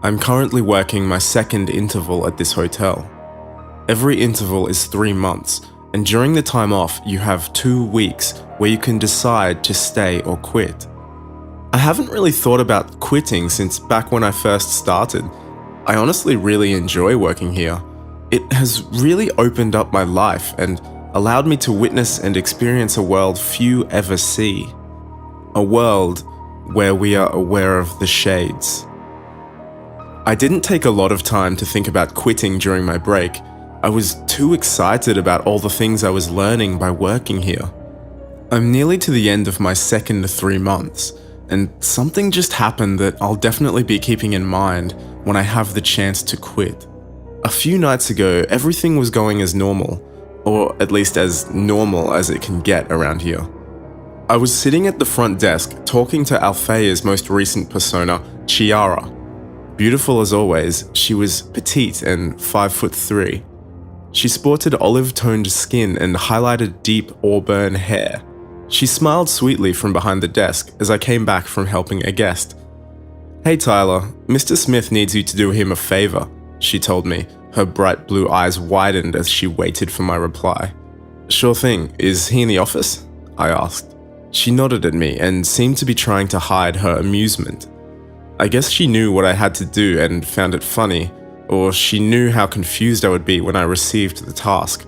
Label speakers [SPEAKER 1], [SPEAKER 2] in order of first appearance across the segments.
[SPEAKER 1] I'm currently working my second interval at this hotel. Every interval is 3 months, and during the time off, you have 2 weeks where you can decide to stay or quit. I haven't really thought about quitting since back when I first started. I honestly really enjoy working here. It has really opened up my life and allowed me to witness and experience a world few ever see. A world where we are aware of the shades. I didn't take a lot of time to think about quitting during my break. I was too excited about all the things I was learning by working here. I'm nearly to the end of my second 3 months, and something just happened that I'll definitely be keeping in mind when I have the chance to quit. A few nights ago, everything was going as normal, or at least as normal as it can get around here. I was sitting at the front desk talking to HylianFae's most recent persona, Chiara. Beautiful as always, she was petite and 5'3". She sported olive-toned skin and highlighted deep auburn hair. She smiled sweetly from behind the desk as I came back from helping a guest. "Hey Tyler, Mr. Smith needs you to do him a favor," she told me. Her bright blue eyes widened as she waited for my reply. "Sure thing, is he in the office?" I asked. She nodded at me and seemed to be trying to hide her amusement. I guess she knew what I had to do and found it funny, or she knew how confused I would be when I received the task.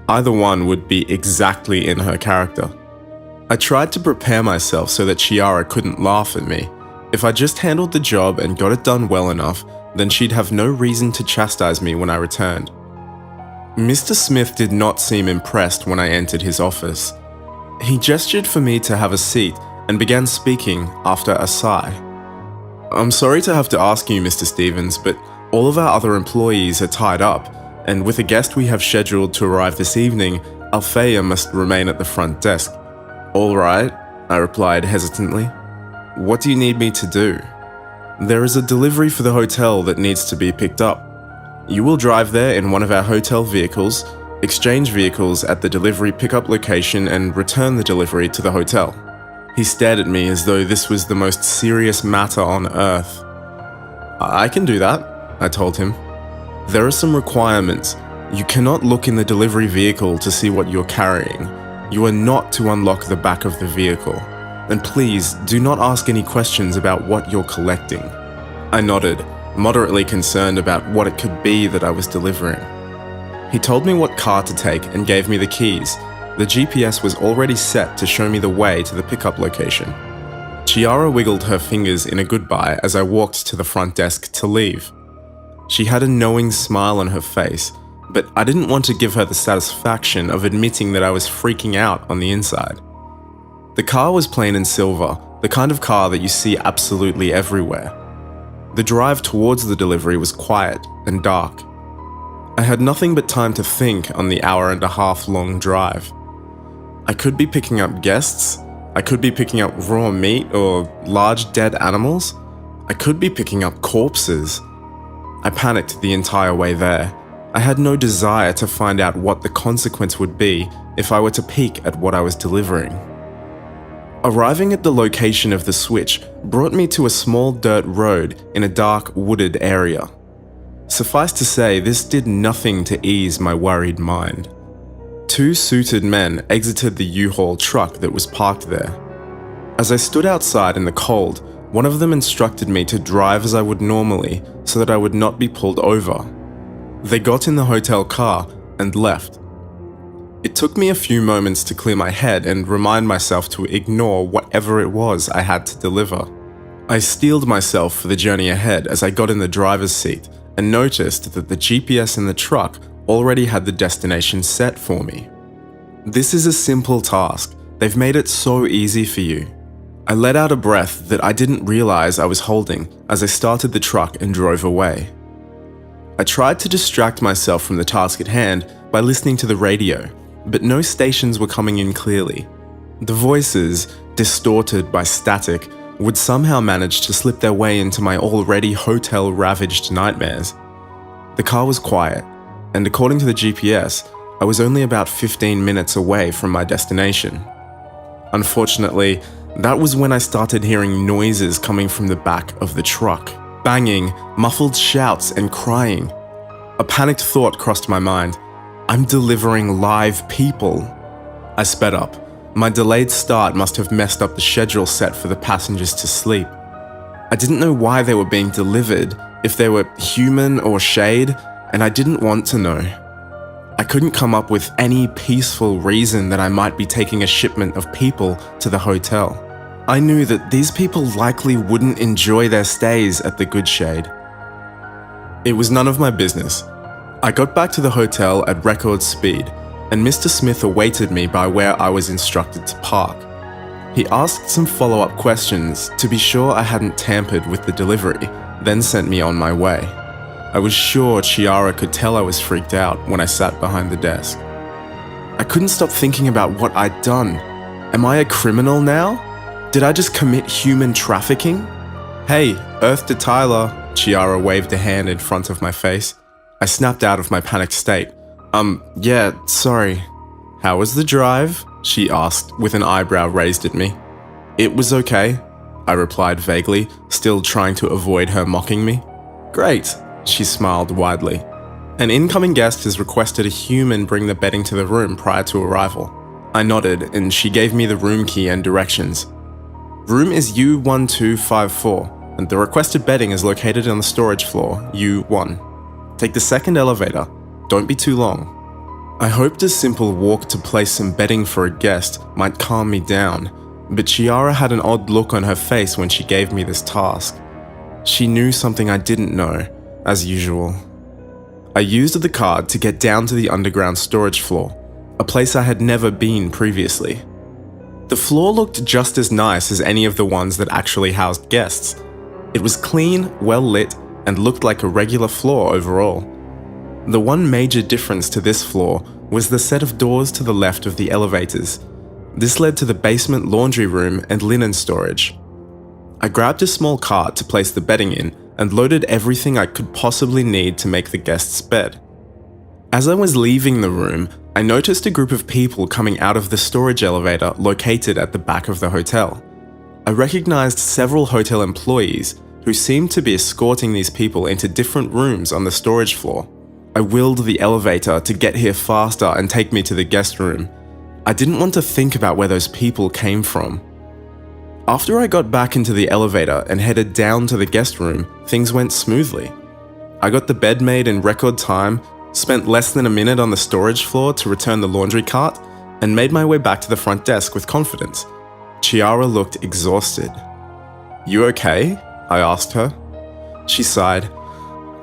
[SPEAKER 1] Either one would be exactly in her character. I tried to prepare myself so that Chiara couldn't laugh at me. If I just handled the job and got it done well enough, then she'd have no reason to chastise me when I returned. Mr. Smith did not seem impressed when I entered his office. He gestured for me to have a seat and began speaking after a sigh. "I'm sorry to have to ask you, Mr. Stevens, but all of our other employees are tied up, and with a guest we have scheduled to arrive this evening, HylianFae must remain at the front desk." "All right," I replied hesitantly. "What do you need me to do?" "There is a delivery for the hotel that needs to be picked up. You will drive there in one of our hotel vehicles, exchange vehicles at the delivery pickup location, and return the delivery to the hotel." He stared at me as though this was the most serious matter on earth. "I can do that," I told him. "There are some requirements. You cannot look in the delivery vehicle to see what you're carrying. You are not to unlock the back of the vehicle. And please, do not ask any questions about what you're collecting." I nodded, moderately concerned about what it could be that I was delivering. He told me what car to take and gave me the keys. The GPS was already set to show me the way to the pickup location. Chiara wiggled her fingers in a goodbye as I walked to the front desk to leave. She had a knowing smile on her face, but I didn't want to give her the satisfaction of admitting that I was freaking out on the inside. The car was plain and silver, the kind of car that you see absolutely everywhere. The drive towards the delivery was quiet and dark. I had nothing but time to think on the hour-and-a-half long drive. I could be picking up guests, I could be picking up raw meat or large dead animals, I could be picking up corpses. I panicked the entire way there. I had no desire to find out what the consequence would be if I were to peek at what I was delivering. Arriving at the location of the switch brought me to a small dirt road in a dark, wooded area. Suffice to say, this did nothing to ease my worried mind. 2 suited men exited the U-Haul truck that was parked there. As I stood outside in the cold, one of them instructed me to drive as I would normally so that I would not be pulled over. They got in the hotel car and left. It took me a few moments to clear my head and remind myself to ignore whatever it was I had to deliver. I steeled myself for the journey ahead as I got in the driver's seat and noticed that the GPS in the truck already had the destination set for me. This is a simple task. They've made it so easy for you. I let out a breath that I didn't realize I was holding as I started the truck and drove away. I tried to distract myself from the task at hand by listening to the radio, but no stations were coming in clearly. The voices, distorted by static, would somehow manage to slip their way into my already hotel-ravaged nightmares. The car was quiet, and according to the GPS, I was only about 15 minutes away from my destination. Unfortunately, that was when I started hearing noises coming from the back of the truck. banging, muffled shouts, and crying. A panicked thought crossed my mind. I'm delivering live people. I sped up. My delayed start must have messed up the schedule set for the passengers to sleep. I didn't know why they were being delivered, if they were human or shade, and I didn't want to know. I couldn't come up with any peaceful reason that I might be taking a shipment of people to the hotel. I knew that these people likely wouldn't enjoy their stays at the Good Shade. It was none of my business. I got back to the hotel at record speed, and Mr. Smith awaited me by where I was instructed to park. He asked some follow-up questions to be sure I hadn't tampered with the delivery, then sent me on my way. I was sure Chiara could tell I was freaked out when I sat behind the desk. I couldn't stop thinking about what I'd done. Am I a criminal now? Did I just commit human trafficking? Hey, Earth to Tyler, Chiara waved a hand in front of my face. I snapped out of my panicked state. Yeah, sorry. How was the drive? She asked with an eyebrow raised at me. It was okay, I replied vaguely, still trying to avoid her mocking me. Great, she smiled widely. An incoming guest has requested a human bring the bedding to the room prior to arrival. I nodded and she gave me the room key and directions. Room is U1254 and the requested bedding is located on the storage floor, U1. Take the second elevator. Don't be too long. I hoped a simple walk to place some bedding for a guest might calm me down, but Chiara had an odd look on her face when she gave me this task. She knew something I didn't know, as usual. I used the card to get down to the underground storage floor, a place I had never been previously. The floor looked just as nice as any of the ones that actually housed guests. It was clean, well lit, and looked like a regular floor overall. The one major difference to this floor was the set of doors to the left of the elevators. This led to the basement laundry room and linen storage. I grabbed a small cart to place the bedding in and loaded everything I could possibly need to make the guest's bed. As I was leaving the room, I noticed a group of people coming out of the storage elevator located at the back of the hotel. I recognized several hotel employees who seemed to be escorting these people into different rooms on the storage floor. I willed the elevator to get here faster and take me to the guest room. I didn't want to think about where those people came from. After I got back into the elevator and headed down to the guest room, things went smoothly. I got the bed made in record time, spent less than a minute on the storage floor to return the laundry cart, and made my way back to the front desk with confidence. Chiara looked exhausted. You okay? I asked her. She sighed.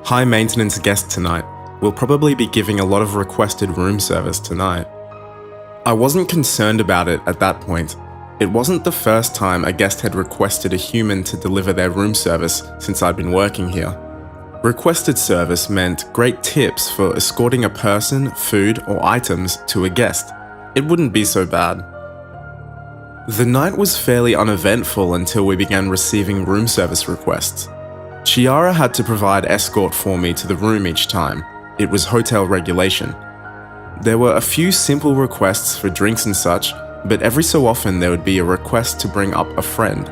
[SPEAKER 1] High maintenance guest tonight. We'll probably be giving a lot of requested room service tonight. I wasn't concerned about it at that point. It wasn't the first time a guest had requested a human to deliver their room service since I'd been working here. Requested service meant great tips for escorting a person, food, or items to a guest. It wouldn't be so bad. The night was fairly uneventful until we began receiving room service requests. Chiara had to provide escort for me to the room each time. It was hotel regulation. There were a few simple requests for drinks and such, but every so often there would be a request to bring up a friend.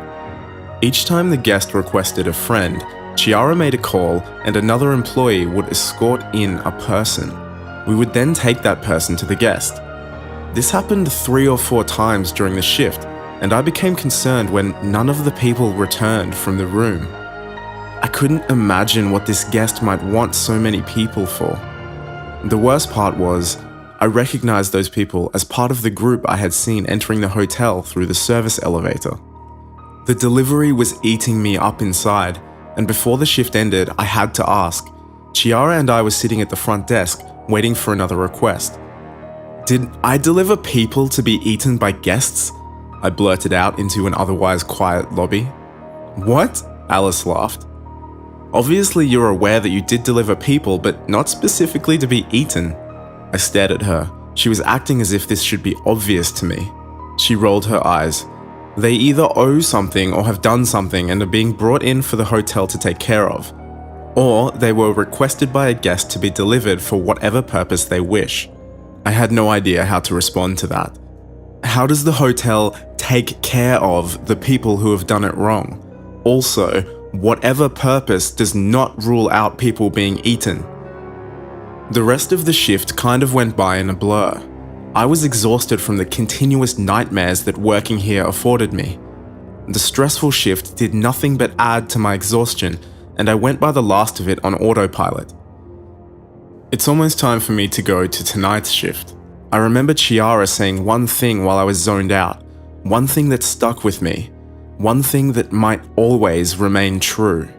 [SPEAKER 1] Each time the guest requested a friend, Chiara made a call and another employee would escort in a person. We would then take that person to the guest. This happened 3 or 4 times during the shift, and I became concerned when none of the people returned from the room. I couldn't imagine what this guest might want so many people for. The worst part was, I recognized those people as part of the group I had seen entering the hotel through the service elevator. The delivery was eating me up inside, and before the shift ended, I had to ask. Chiara and I were sitting at the front desk, waiting for another request. Did I deliver people to be eaten by guests? I blurted out into an otherwise quiet lobby. What? Alice laughed. Obviously you're aware that you did deliver people, but not specifically to be eaten. I stared at her. She was acting as if this should be obvious to me. She rolled her eyes. They either owe something or have done something and are being brought in for the hotel to take care of. Or they were requested by a guest to be delivered for whatever purpose they wish. I had no idea how to respond to that. How does the hotel take care of the people who have done it wrong? Also, Whatever purpose does not rule out people being eaten. The rest of the shift kind of went by in a blur. I was exhausted from the continuous nightmares that working here afforded me. The stressful shift did nothing but add to my exhaustion, and I went by the last of it on autopilot. It's almost time for me to go to tonight's shift. I remember Chiara saying one thing while I was zoned out, one thing that stuck with me, one thing that might always remain true.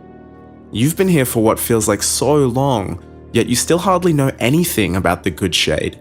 [SPEAKER 1] You've been here for what feels like so long, yet you still hardly know anything about the good shade.